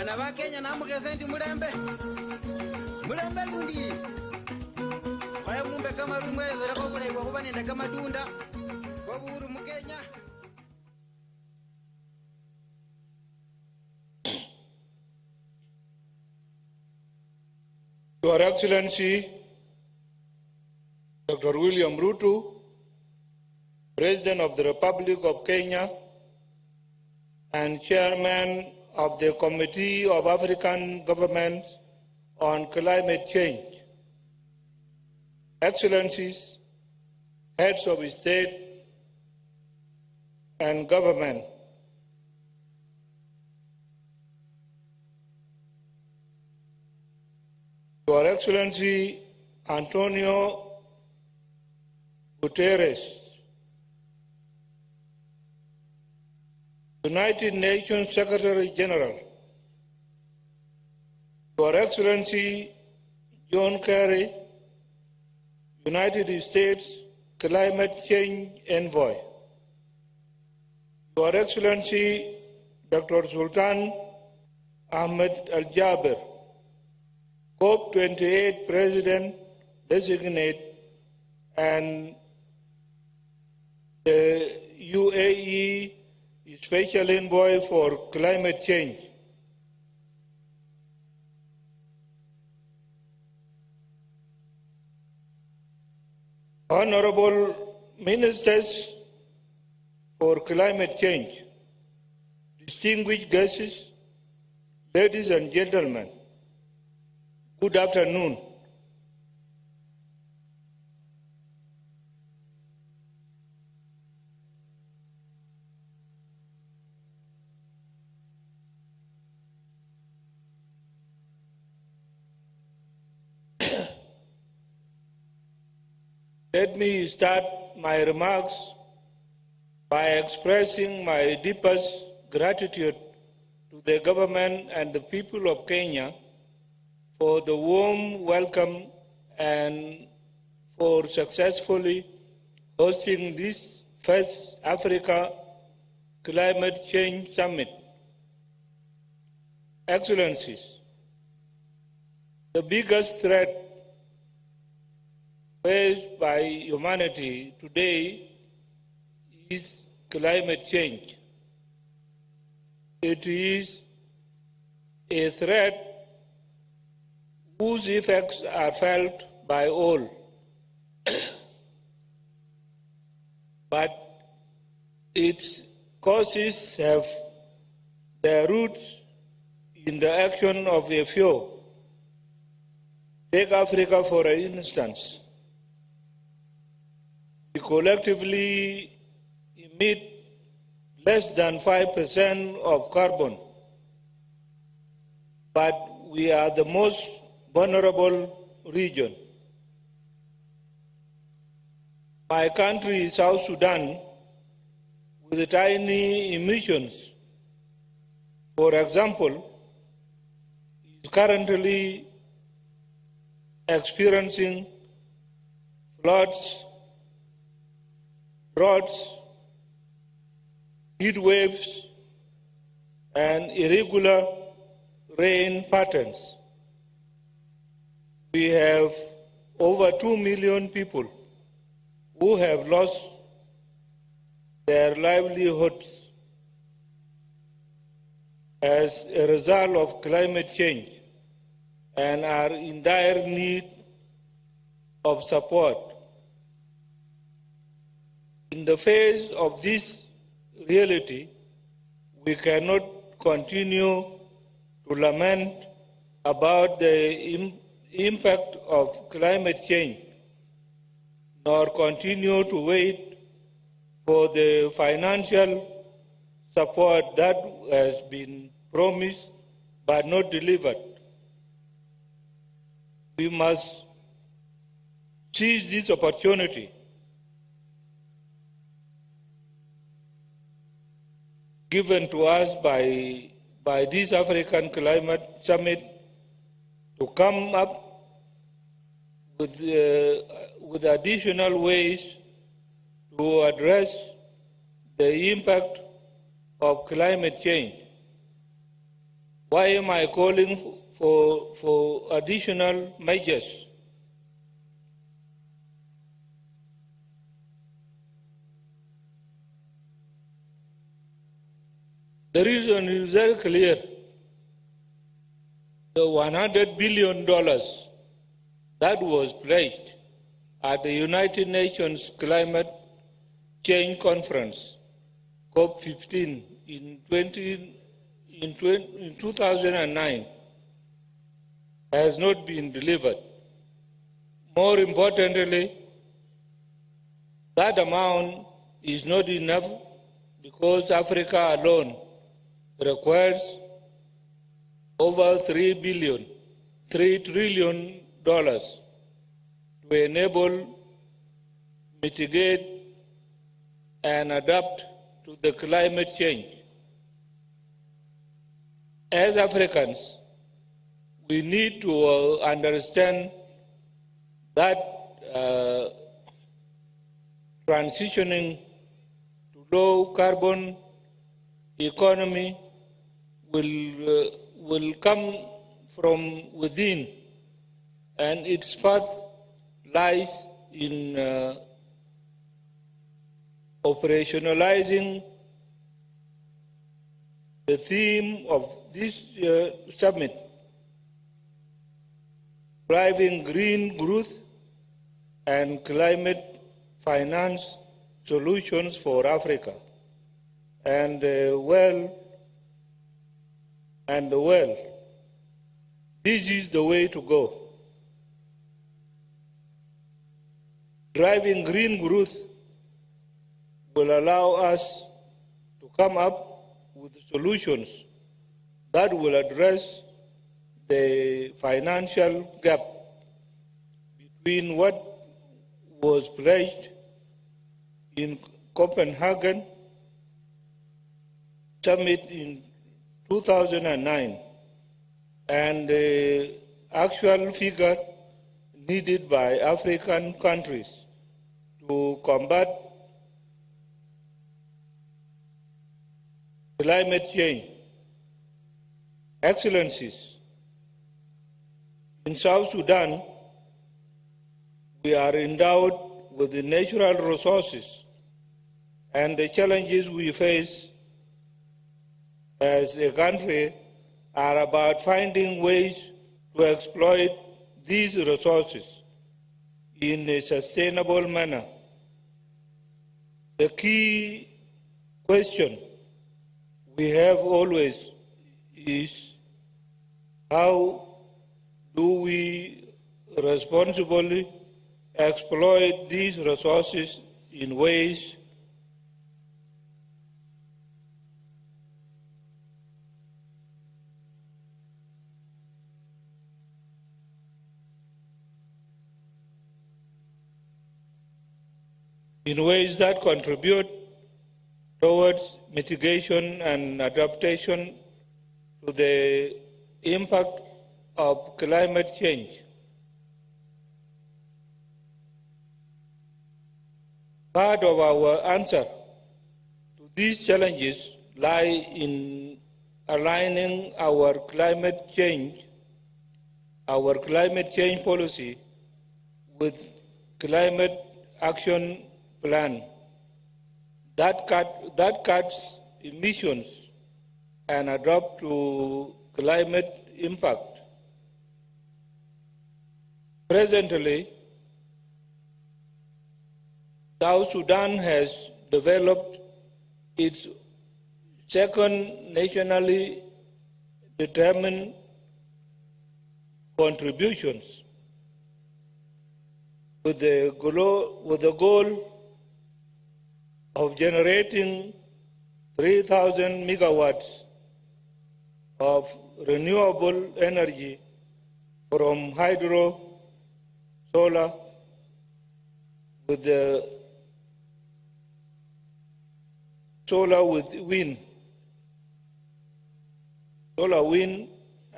Bana ba Kenya namugeze ndi mulembe. Mulembe lundi. Kwaye mumbe kama rumwezera ko kulekwa kuba nenda kama dunda. Ko uhuru mu Kenya. Your Excellency, Dr. William RUTO, President of the Republic of Kenya and Chairman of the Committee of African Governments on Climate Change, Excellencies, Heads of State and Government, Your Excellency Antonio Guterres, United Nations Secretary General, Your Excellency John Kerry, United States Climate Change Envoy, Your Excellency Dr. Sultan Ahmed Al-Jaber, COP28 President Designate and the UAE Special Envoy for Climate Change, Honorable Ministers for Climate Change, distinguished guests, ladies and gentlemen, good afternoon. Let me start my remarks by expressing my deepest gratitude to the government and the people of Kenya for the warm welcome and for successfully hosting this first Africa Climate Change Summit. Excellencies, the biggest threat faced by humanity today is climate change. It is a threat whose effects are felt by all. But its causes have their roots in the action of a few. Take Africa for instance. We collectively emit less than 5% of carbon, but we are the most vulnerable region. My country, South Sudan, with tiny emissions, for example, is currently experiencing floods, droughts, heat waves, and irregular rain patterns. We have over 2 million people who have lost their livelihoods as a result of climate change and are in dire need of support. In the face of this reality, we cannot continue to lament about the impact of climate change, nor continue to wait for the financial support that has been promised but not delivered. We must seize this opportunity given to us by this African Climate Summit to come up with additional ways to address the impact of climate change. Why am I calling for additional measures? The reason is very clear. The $100 billion that was pledged at the United Nations Climate Change Conference, COP15, in 2009, has not been delivered. More importantly, that amount is not enough because Africa alone requires over $3 trillion to enable, mitigate, and adapt to the climate change. As Africans, we need to understand that transitioning to low carbon economy will come from within, and its path lies in operationalizing the theme of this summit, driving green growth and climate finance solutions for Africa and the world. This is the way to go. Driving green growth will allow us to come up with solutions that will address the financial gap between what was pledged in Copenhagen summit in 2009 and the actual figure needed by African countries to combat climate change. Excellencies, in South Sudan, we are endowed with the natural resources, and the challenges we face as a country are about finding ways to exploit these resources in a sustainable manner. The key question we have always is how do we responsibly exploit these resources in ways that contribute towards mitigation and adaptation to the impact of climate change. Part of our answer to these challenges lie in aligning our climate change policy with climate action plan that cuts emissions and adapt to climate impact. Presently, South Sudan has developed its second nationally determined contributions with the goal of generating 3,000 megawatts of renewable energy from hydro, solar, with wind,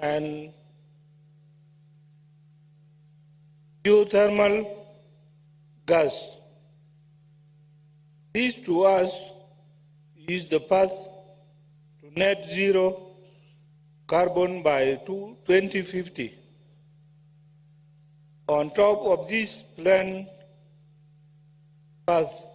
and geothermal gas. This to us is the path to net zero carbon by 2050. On top of this planned path,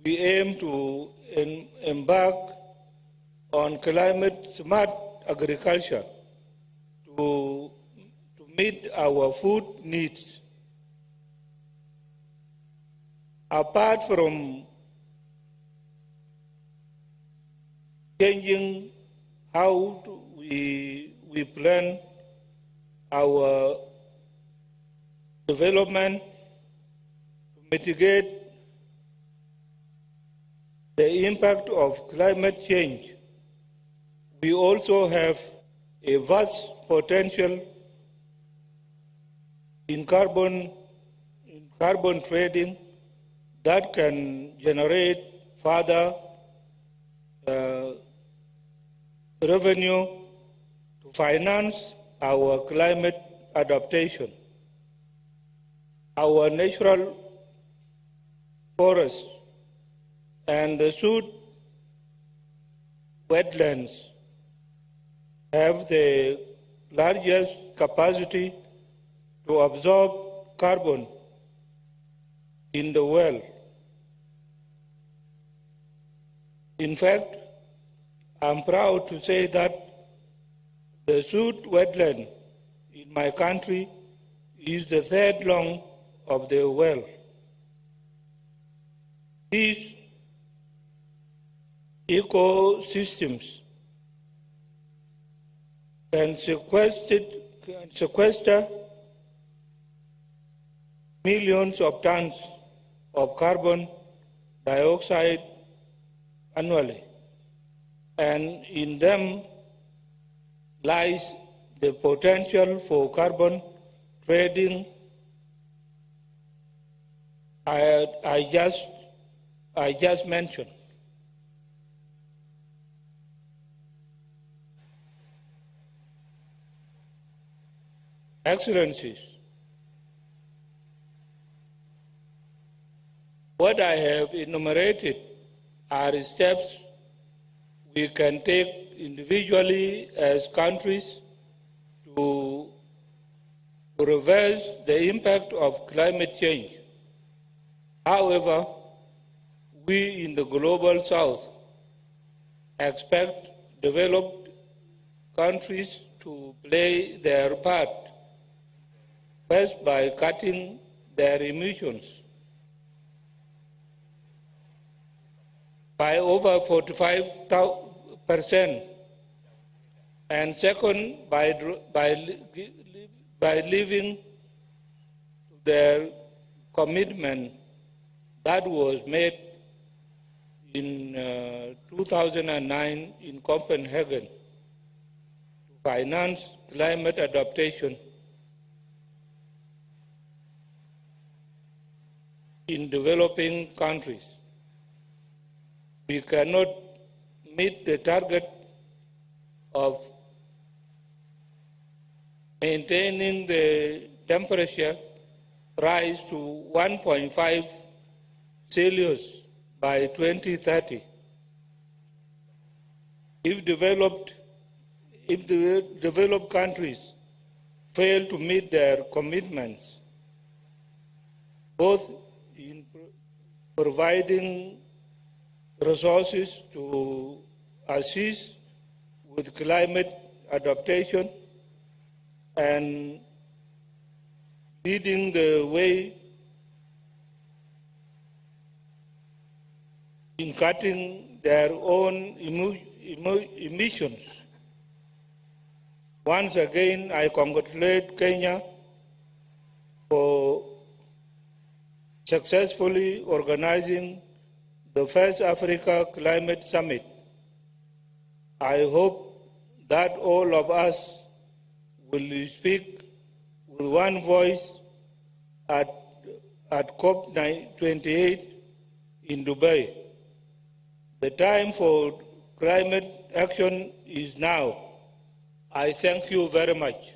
we aim to embark on climate-smart agriculture to meet our food needs. Apart from changing how we plan our development to mitigate the impact of climate change, we also have a vast potential in carbon trading that can generate further revenue to finance our climate adaptation. Our natural forests and the suit wetlands have the largest capacity to absorb carbon in the world. In fact, I'm proud to say that the suit wetland in my country is the third long of the world. These ecosystems can sequester millions of tons of carbon dioxide annually, and in them lies the potential for carbon trading I just mentioned. Excellencies, what I have enumerated are steps we can take individually as countries to reverse the impact of climate change. However, we in the global South expect developed countries to play their part, first by cutting their emissions by over 45%, and second, by living their commitment that was made in 2009 in Copenhagen to finance climate adaptation in developing countries. We cannot meet the target of maintaining the temperature rise to 1.5 Celsius by 2030 if the developed countries fail to meet their commitments, both in providing resources to assist with climate adaptation and leading the way in cutting their own emissions. Once again, I congratulate Kenya for successfully organizing the first Africa Climate Summit. I hope that all of us will speak with one voice at COP28 in Dubai. The time for climate action is now. I thank you very much.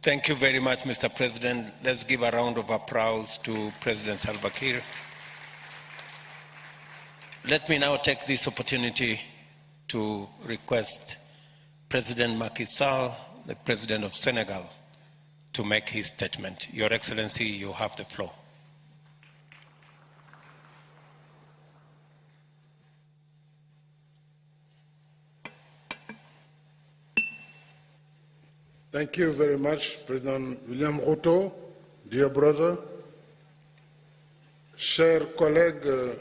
Thank you very much, Mr. President. Let's give a round of applause to President Salva Kiir. Let me now take this opportunity to request President Macky Sall, the President of Senegal, to make his statement. Your Excellency, you have the floor. Thank you very much, President William RUTO, dear brother, chers collègues